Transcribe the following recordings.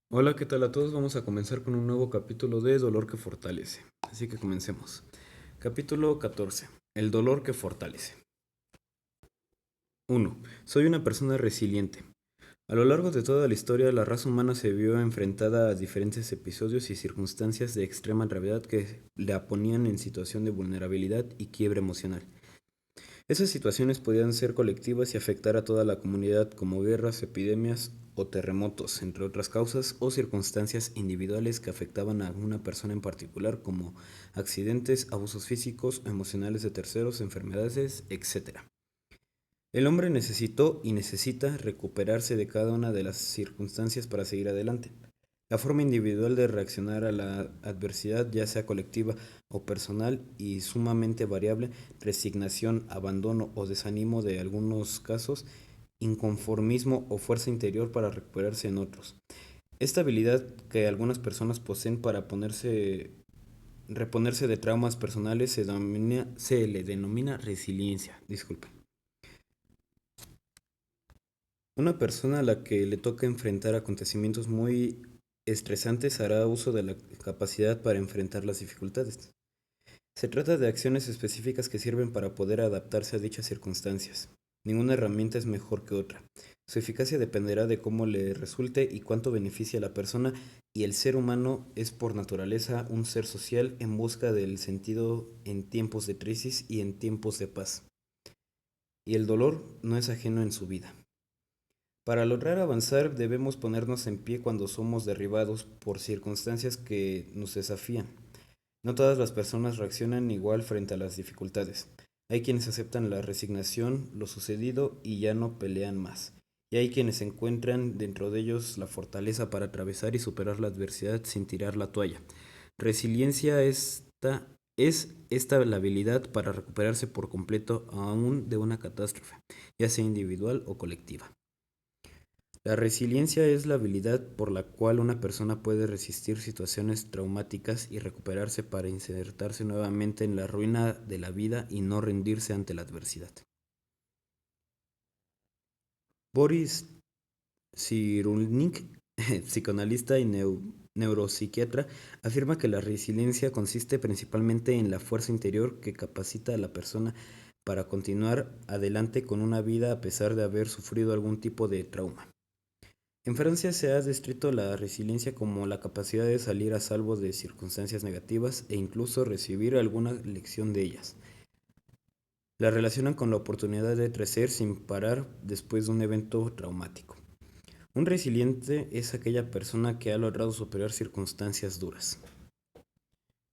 Hola, ¿qué tal a todos? Vamos a comenzar con un nuevo capítulo de Dolor que Fortalece. Así que comencemos. Capítulo 14. El dolor que fortalece. 1. Soy una persona resiliente. A lo largo de toda la historia, la raza humana se vio enfrentada a diferentes episodios y circunstancias de extrema gravedad que la ponían en situación de vulnerabilidad y quiebre emocional. Esas situaciones podían ser colectivas y afectar a toda la comunidad como guerras, epidemias o terremotos, entre otras causas, o circunstancias individuales que afectaban a una persona en particular como accidentes, abusos físicos o emocionales de terceros, enfermedades, etc. El hombre necesitó y necesita recuperarse de cada una de las circunstancias para seguir adelante. La forma individual de reaccionar a la adversidad, ya sea colectiva o personal y sumamente variable, resignación, abandono o desánimo de algunos casos, inconformismo o fuerza interior para recuperarse en otros. Esta habilidad que algunas personas poseen para reponerse de traumas personales se le denomina resiliencia. Disculpe. Una persona a la que le toca enfrentar acontecimientos muy estresantes hará uso de la capacidad para enfrentar las dificultades. Se trata de acciones específicas que sirven para poder adaptarse a dichas circunstancias. Ninguna herramienta es mejor que otra. Su eficacia dependerá de cómo le resulte y cuánto beneficia a la persona, y el ser humano es por naturaleza un ser social en busca del sentido en tiempos de crisis y en tiempos de paz. Y el dolor no es ajeno en su vida. Para lograr avanzar debemos ponernos en pie cuando somos derribados por circunstancias que nos desafían. No todas las personas reaccionan igual frente a las dificultades. Hay quienes aceptan la resignación, lo sucedido y ya no pelean más. Y hay quienes encuentran dentro de ellos la fortaleza para atravesar y superar la adversidad sin tirar la toalla. Resiliencia es esta la habilidad para recuperarse por completo aún de una catástrofe, ya sea individual o colectiva. La resiliencia es la habilidad por la cual una persona puede resistir situaciones traumáticas y recuperarse para insertarse nuevamente en la ruina de la vida y no rendirse ante la adversidad. Boris Cyrulnik, psicoanalista y neuropsiquiatra, afirma que la resiliencia consiste principalmente en la fuerza interior que capacita a la persona para continuar adelante con una vida a pesar de haber sufrido algún tipo de trauma. En Francia se ha descrito la resiliencia como la capacidad de salir a salvo de circunstancias negativas e incluso recibir alguna lección de ellas. La relacionan con la oportunidad de crecer sin parar después de un evento traumático. Un resiliente es aquella persona que ha logrado superar circunstancias duras.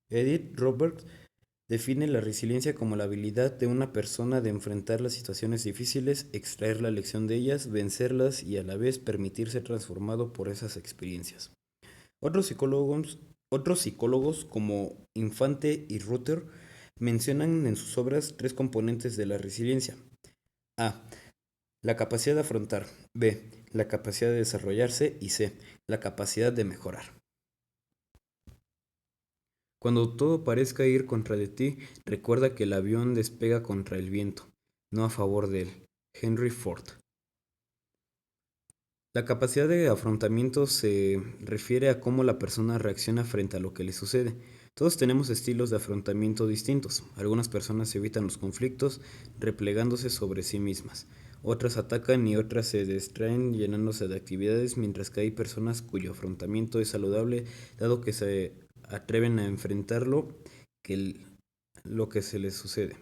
Edith Robert define la resiliencia como la habilidad de una persona de enfrentar las situaciones difíciles, extraer la lección de ellas, vencerlas y a la vez permitirse transformado por esas experiencias. Otros psicólogos, otros psicólogos como Infante y Rutter mencionan en sus obras tres componentes de la resiliencia. A. La capacidad de afrontar. B. La capacidad de desarrollarse. Y C. La capacidad de mejorar. Cuando todo parezca ir contra de ti, recuerda que el avión despega contra el viento, no a favor de él. Henry Ford. La capacidad de afrontamiento se refiere a cómo la persona reacciona frente a lo que le sucede. Todos tenemos estilos de afrontamiento distintos. Algunas personas evitan los conflictos replegándose sobre sí mismas. Otras atacan y otras se distraen llenándose de actividades, mientras que hay personas cuyo afrontamiento es saludable, dado que se atreven a enfrentarlo lo que se les sucede.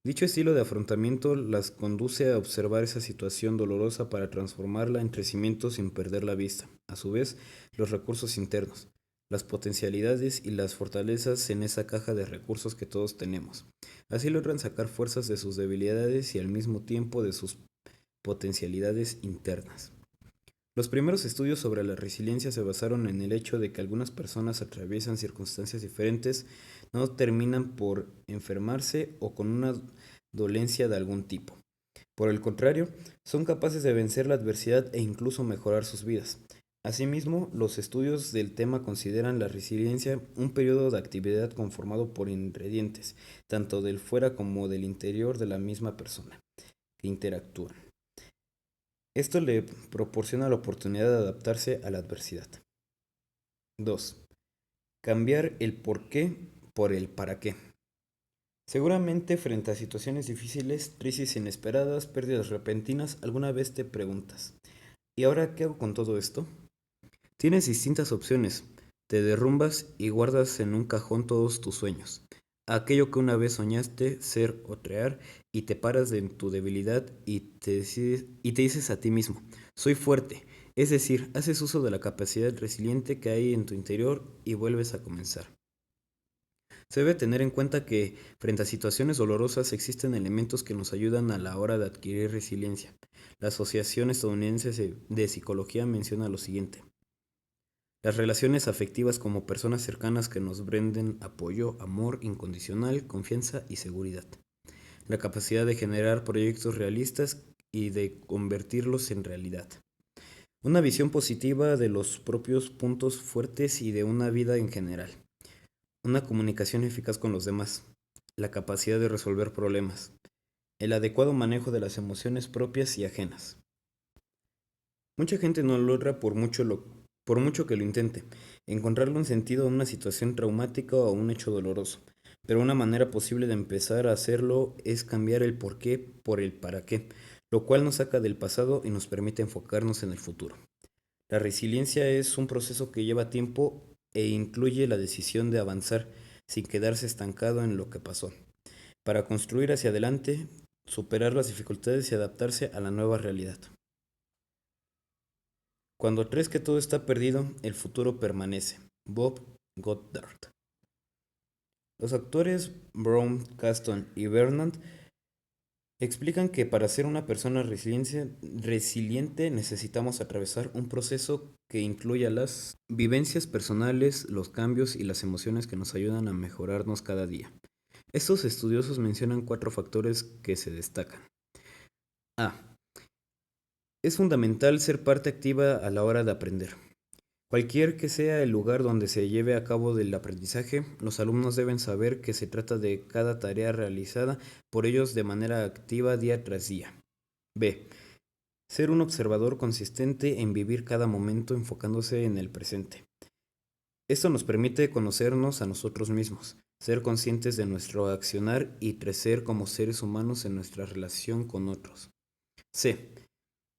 Dicho estilo de afrontamiento las conduce a observar esa situación dolorosa para transformarla en crecimiento sin perder la vista. A su vez, los recursos internos, las potencialidades y las fortalezas en esa caja de recursos que todos tenemos. Así logran sacar fuerzas de sus debilidades y al mismo tiempo de sus potencialidades internas. Los primeros estudios sobre la resiliencia se basaron en el hecho de que algunas personas atraviesan circunstancias diferentes, no terminan por enfermarse o con una dolencia de algún tipo. Por el contrario, son capaces de vencer la adversidad e incluso mejorar sus vidas. Asimismo, los estudios del tema consideran la resiliencia un periodo de actividad conformado por ingredientes, tanto del fuera como del interior de la misma persona, que interactúan. Esto le proporciona la oportunidad de adaptarse a la adversidad. 2. Cambiar el por qué por el para qué. Seguramente frente a situaciones difíciles, crisis inesperadas, pérdidas repentinas, alguna vez te preguntas, ¿y ahora qué hago con todo esto? Tienes distintas opciones. Te derrumbas y guardas en un cajón todos tus sueños. Aquello que una vez soñaste ser o crear y te paras de tu debilidad y te dices a ti mismo, soy fuerte. Es decir, haces uso de la capacidad resiliente que hay en tu interior y vuelves a comenzar. Se debe tener en cuenta que frente a situaciones dolorosas existen elementos que nos ayudan a la hora de adquirir resiliencia. La Asociación Estadounidense de Psicología menciona lo siguiente. Las relaciones afectivas como personas cercanas que nos brinden apoyo, amor incondicional, confianza y seguridad. La capacidad de generar proyectos realistas y de convertirlos en realidad. Una visión positiva de los propios puntos fuertes y de una vida en general. Una comunicación eficaz con los demás. La capacidad de resolver problemas. El adecuado manejo de las emociones propias y ajenas. Mucha gente no logra por mucho que lo intente, encontrarle un sentido a una situación traumática o a un hecho doloroso. Pero una manera posible de empezar a hacerlo es cambiar el por qué por el para qué, lo cual nos saca del pasado y nos permite enfocarnos en el futuro. La resiliencia es un proceso que lleva tiempo e incluye la decisión de avanzar sin quedarse estancado en lo que pasó, para construir hacia adelante, superar las dificultades y adaptarse a la nueva realidad. Cuando crees que todo está perdido, el futuro permanece. Bob Goddard. Los actores Brown, Caston y Bernard explican que para ser una persona resiliente necesitamos atravesar un proceso que incluya las vivencias personales, los cambios y las emociones que nos ayudan a mejorarnos cada día. Estos estudiosos mencionan 4 factores que se destacan. A. Es fundamental ser parte activa a la hora de aprender. Cualquier que sea el lugar donde se lleve a cabo el aprendizaje, los alumnos deben saber que se trata de cada tarea realizada por ellos de manera activa día tras día. B. Ser un observador consistente en vivir cada momento enfocándose en el presente. Esto nos permite conocernos a nosotros mismos, ser conscientes de nuestro accionar y crecer como seres humanos en nuestra relación con otros. C.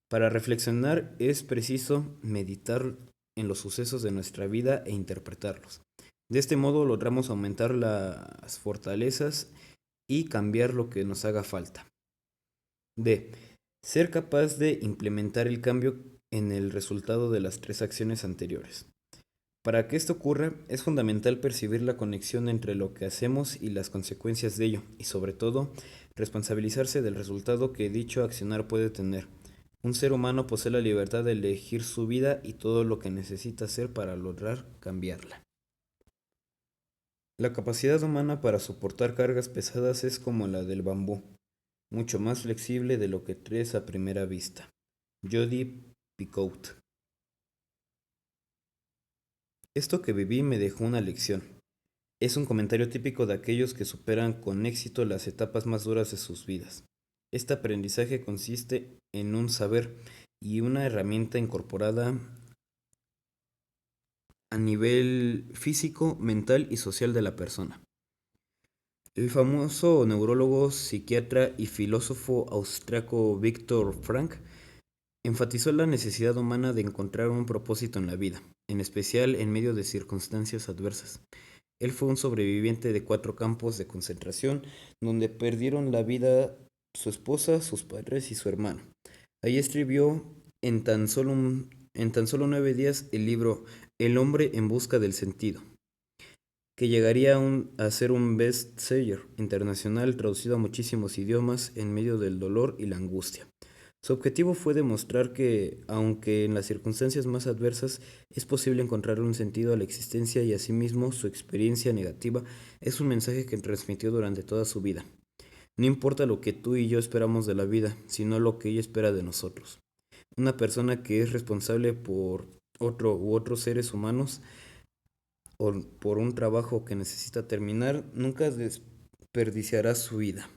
Para reflexionar es preciso meditar en los sucesos de nuestra vida e interpretarlos. De este modo logramos aumentar las fortalezas y cambiar lo que nos haga falta. D. Ser capaz de implementar el cambio en el resultado de las 3 acciones anteriores. Para que esto ocurra, es fundamental percibir la conexión entre lo que hacemos y las consecuencias de ello, y sobre todo, responsabilizarse del resultado que dicho accionar puede tener. Un ser humano posee la libertad de elegir su vida y todo lo que necesita hacer para lograr cambiarla. La capacidad humana para soportar cargas pesadas es como la del bambú, mucho más flexible de lo que crees a primera vista. Jody Picoult. Esto que viví me dejó una lección. Es un comentario típico de aquellos que superan con éxito las etapas más duras de sus vidas. Este aprendizaje consiste en un saber y una herramienta incorporada a nivel físico, mental y social de la persona. El famoso neurólogo, psiquiatra y filósofo austriaco Viktor Frankl enfatizó la necesidad humana de encontrar un propósito en la vida, en especial en medio de circunstancias adversas. Él fue un sobreviviente de 4 campos de concentración donde perdieron la vida su esposa, sus padres y su hermano. Ahí escribió en tan solo 9 días el libro El hombre en busca del sentido, que llegaría a ser un best-seller internacional traducido a muchísimos idiomas en medio del dolor y la angustia. Su objetivo fue demostrar que, aunque en las circunstancias más adversas es posible encontrar un sentido a la existencia y asimismo su experiencia negativa es un mensaje que transmitió durante toda su vida. No importa lo que tú y yo esperamos de la vida, sino lo que ella espera de nosotros. Una persona que es responsable por otro u otros seres humanos o por un trabajo que necesita terminar, nunca desperdiciará su vida.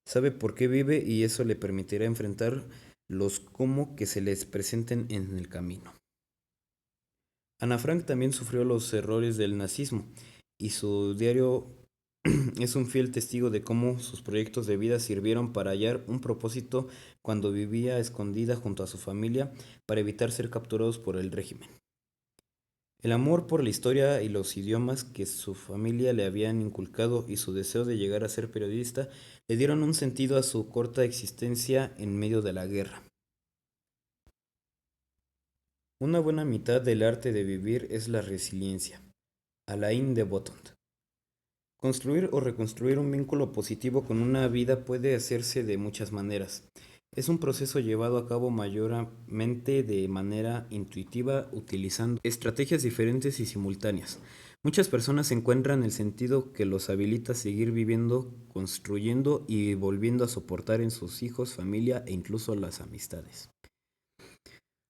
Sabe por qué vive y eso le permitirá enfrentar los cómo que se les presenten en el camino. Ana Frank también sufrió los errores del nazismo y su diario es un fiel testigo de cómo sus proyectos de vida sirvieron para hallar un propósito cuando vivía escondida junto a su familia para evitar ser capturados por el régimen. El amor por la historia y los idiomas que su familia le habían inculcado y su deseo de llegar a ser periodista le dieron un sentido a su corta existencia en medio de la guerra. Una buena mitad del arte de vivir es la resiliencia. Alain de Botton. Construir o reconstruir un vínculo positivo con una vida puede hacerse de muchas maneras. Es un proceso llevado a cabo mayormente de manera intuitiva, utilizando estrategias diferentes y simultáneas. Muchas personas encuentran el sentido que los habilita a seguir viviendo, construyendo y volviendo a soportar en sus hijos, familia e incluso las amistades.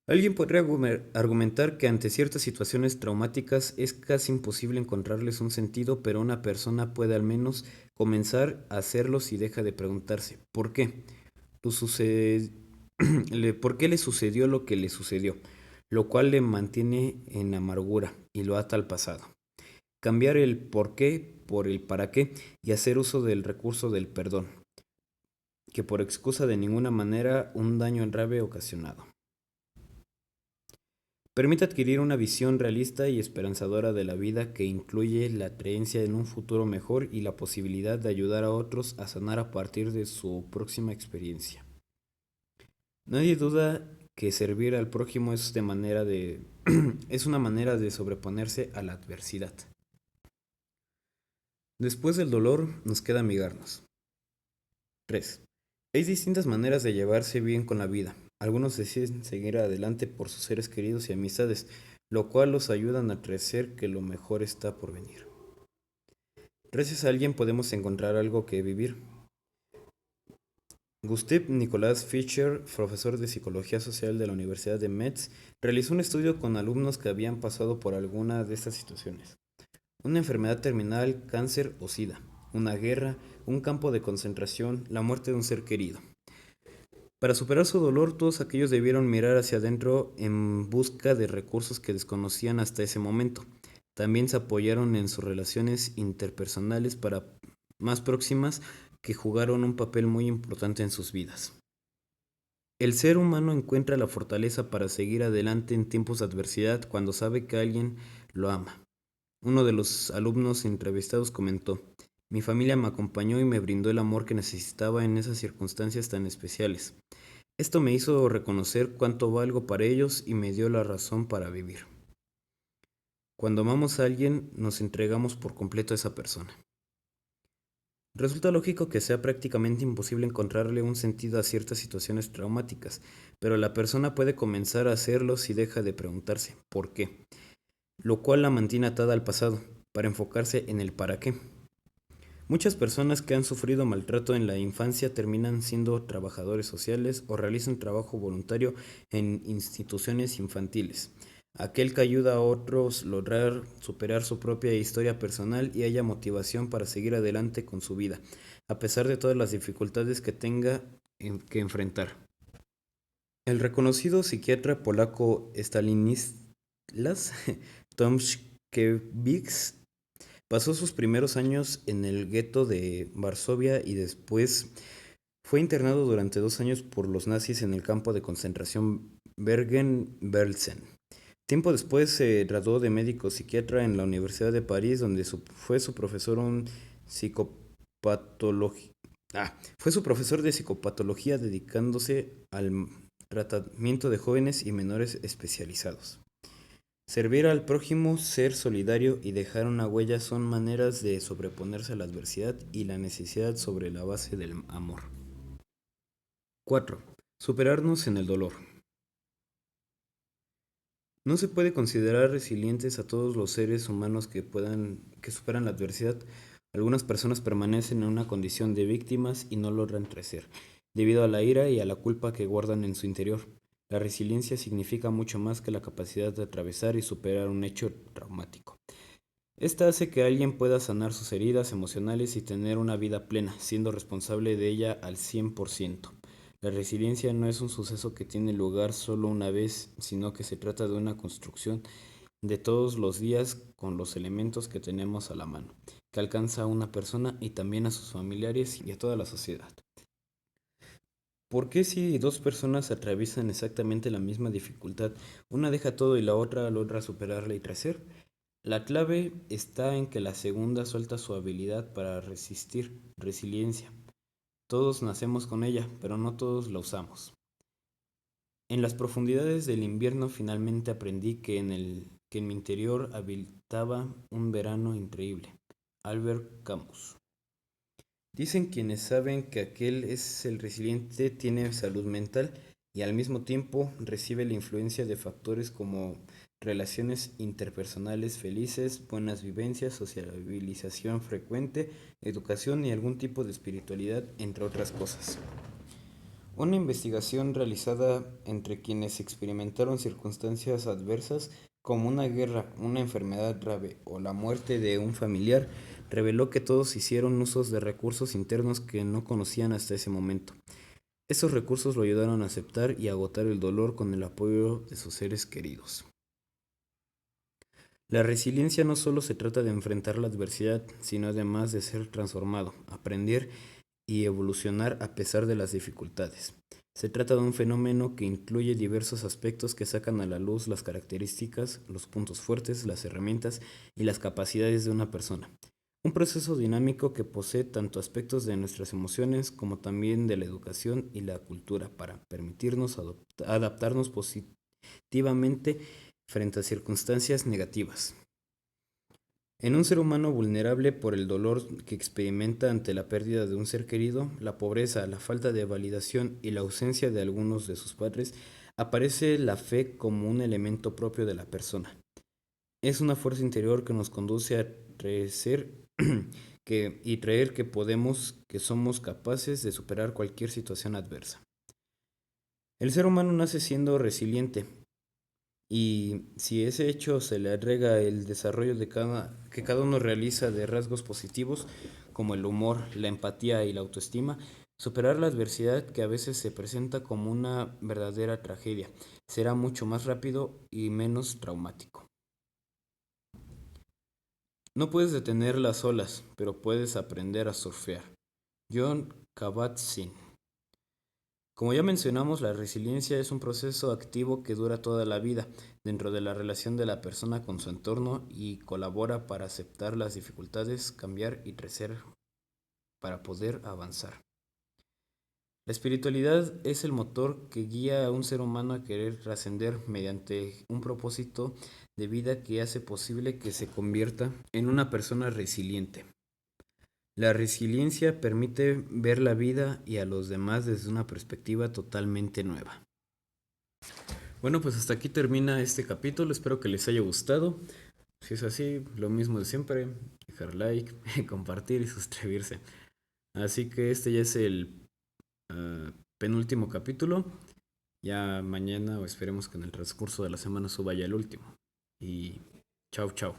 Alguien podría argumentar que ante ciertas situaciones traumáticas es casi imposible encontrarles un sentido, pero una persona puede al menos comenzar a hacerlo si deja de preguntarse ¿por qué? Lo sucede- ¿Por qué le sucedió lo que le sucedió? Lo cual le mantiene en amargura y lo ata al pasado. Cambiar el por qué por el para qué y hacer uso del recurso del perdón, que por excusa de ninguna manera un daño grave ocasionado. Permite adquirir una visión realista y esperanzadora de la vida que incluye la creencia en un futuro mejor y la posibilidad de ayudar a otros a sanar a partir de su próxima experiencia. Nadie duda que servir al prójimo es de manera de es una manera de sobreponerse a la adversidad. Después del dolor nos queda amigarnos. 3. Hay distintas maneras de llevarse bien con la vida. Algunos deciden seguir adelante por sus seres queridos y amistades, lo cual los ayudan a crecer que lo mejor está por venir. Gracias a alguien podemos encontrar algo que vivir. Gustav Nicolás Fischer, profesor de Psicología Social de la Universidad de Metz, realizó un estudio con alumnos que habían pasado por alguna de estas situaciones. Una enfermedad terminal, cáncer o sida, una guerra, un campo de concentración, la muerte de un ser querido. Para superar su dolor, todos aquellos debieron mirar hacia adentro en busca de recursos que desconocían hasta ese momento. También se apoyaron en sus relaciones interpersonales para más próximas que jugaron un papel muy importante en sus vidas. El ser humano encuentra la fortaleza para seguir adelante en tiempos de adversidad cuando sabe que alguien lo ama. Uno de los alumnos entrevistados comentó: "Mi familia me acompañó y me brindó el amor que necesitaba en esas circunstancias tan especiales. Esto me hizo reconocer cuánto valgo para ellos y me dio la razón para vivir". Cuando amamos a alguien, nos entregamos por completo a esa persona. Resulta lógico que sea prácticamente imposible encontrarle un sentido a ciertas situaciones traumáticas, pero la persona puede comenzar a hacerlo si deja de preguntarse ¿por qué?, lo cual la mantiene atada al pasado, para enfocarse en el para qué. Muchas personas que han sufrido maltrato en la infancia terminan siendo trabajadores sociales o realizan trabajo voluntario en instituciones infantiles. Aquel que ayuda a otros lograr superar su propia historia personal y haya motivación para seguir adelante con su vida, a pesar de todas las dificultades que tenga que enfrentar. El reconocido psiquiatra polaco Stanislas Tomaszkiewicz pasó sus primeros años en el gueto de Varsovia y después fue internado durante 2 años por los nazis en el campo de concentración Bergen-Belsen. Tiempo después se graduó de médico psiquiatra en la Universidad de París, donde fue su profesor en psicopatología. Fue su profesor de psicopatología dedicándose al tratamiento de jóvenes y menores especializados. Servir al prójimo, ser solidario y dejar una huella son maneras de sobreponerse a la adversidad y la necesidad sobre la base del amor. 4. Superarnos en el dolor. No se puede considerar resilientes a todos los seres humanos que superan la adversidad. Algunas personas permanecen en una condición de víctimas y no logran crecer, debido a la ira y a la culpa que guardan en su interior. La resiliencia significa mucho más que la capacidad de atravesar y superar un hecho traumático. Esta hace que alguien pueda sanar sus heridas emocionales y tener una vida plena, siendo responsable de ella al 100%. La resiliencia no es un suceso que tiene lugar solo una vez, sino que se trata de una construcción de todos los días con los elementos que tenemos a la mano, que alcanza a una persona y también a sus familiares y a toda la sociedad. ¿Por qué si dos personas atraviesan exactamente la misma dificultad, una deja todo y la otra logra superarla y crecer? La clave está en que la segunda suelta su habilidad para resistir, resiliencia. Todos nacemos con ella, pero no todos la usamos. En las profundidades del invierno finalmente aprendí que en mi interior habitaba un verano increíble. Albert Camus. Dicen quienes saben que aquel es el resiliente tiene salud mental y al mismo tiempo recibe la influencia de factores como relaciones interpersonales felices, buenas vivencias, sociabilización frecuente, educación y algún tipo de espiritualidad, entre otras cosas. Una investigación realizada entre quienes experimentaron circunstancias adversas como una guerra, una enfermedad grave o la muerte de un familiar reveló que todos hicieron usos de recursos internos que no conocían hasta ese momento. Esos recursos lo ayudaron a aceptar y agotar el dolor con el apoyo de sus seres queridos. La resiliencia no solo se trata de enfrentar la adversidad, sino además de ser transformado, aprender y evolucionar a pesar de las dificultades. Se trata de un fenómeno que incluye diversos aspectos que sacan a la luz las características, los puntos fuertes, las herramientas y las capacidades de una persona. Un proceso dinámico que posee tanto aspectos de nuestras emociones como también de la educación y la cultura para permitirnos adaptarnos positivamente frente a circunstancias negativas. En un ser humano vulnerable por el dolor que experimenta ante la pérdida de un ser querido, la pobreza, la falta de validación y la ausencia de algunos de sus padres, aparece la fe como un elemento propio de la persona. Es una fuerza interior que nos conduce a crecer y creer que que somos capaces de superar cualquier situación adversa. El ser humano nace siendo resiliente, y si ese hecho se le agrega el desarrollo que cada uno realiza de rasgos positivos, como el humor, la empatía y la autoestima, superar la adversidad que a veces se presenta como una verdadera tragedia será mucho más rápido y menos traumático. No puedes detener las olas, pero puedes aprender a surfear. John Kabat-Zinn. Como ya mencionamos, la resiliencia es un proceso activo que dura toda la vida dentro de la relación de la persona con su entorno y colabora para aceptar las dificultades, cambiar y crecer para poder avanzar. La espiritualidad es el motor que guía a un ser humano a querer trascender mediante un propósito de vida que hace posible que se convierta en una persona resiliente. La resiliencia permite ver la vida y a los demás desde una perspectiva totalmente nueva. Bueno, pues hasta aquí termina este capítulo, espero que les haya gustado. Si es así, lo mismo de siempre, dejar like, compartir y suscribirse. Así que este ya es el penúltimo capítulo. Ya mañana o esperemos que en el transcurso de la semana suba ya el último. Y chao, chao.